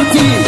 હાથી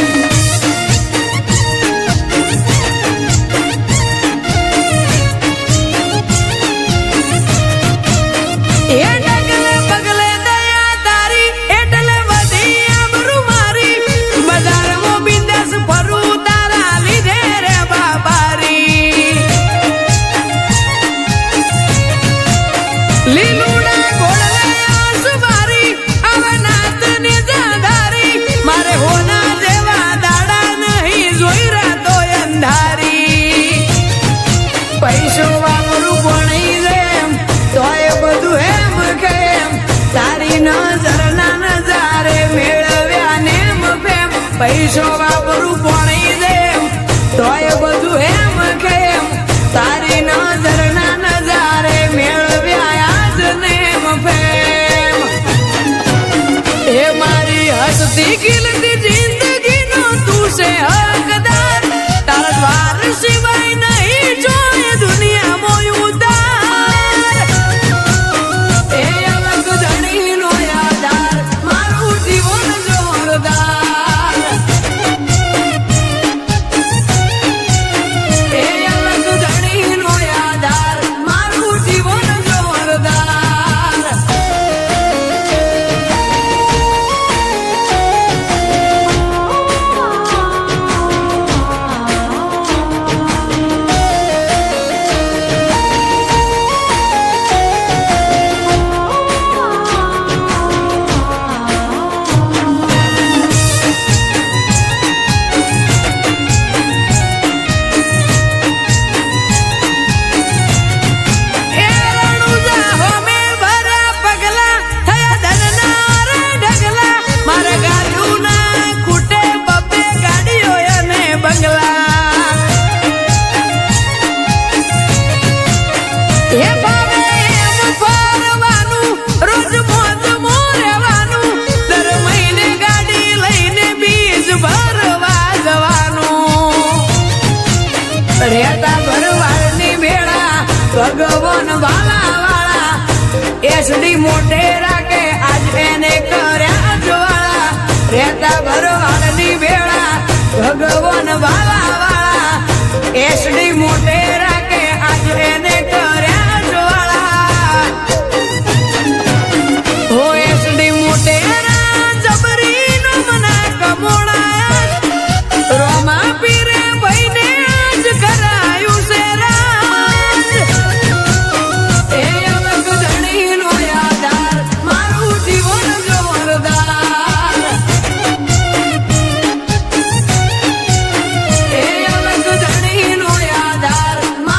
પૈસો વાપરું પાણી દે તોય બધું એમ કેમ તારી નજર ના નજારે મેળવ્યા આજ નેમ ફેમ એ મારી હસતી ખીલતી જિંદગી નો તું છે હકદાર તારા દ્વાર સિવાય નહીં જોયે દુનિયા મોય ઉદાર એ અલગ ધણી નો યાદાર મારું જીવન જોરદાર ભગવાન વાલા વાળા એસડી મોટેરા કે આજ એને કર્યા જ્વાળા રહેતા ભરવાડની વેળા ભગવાન વાલા વાળા એસડી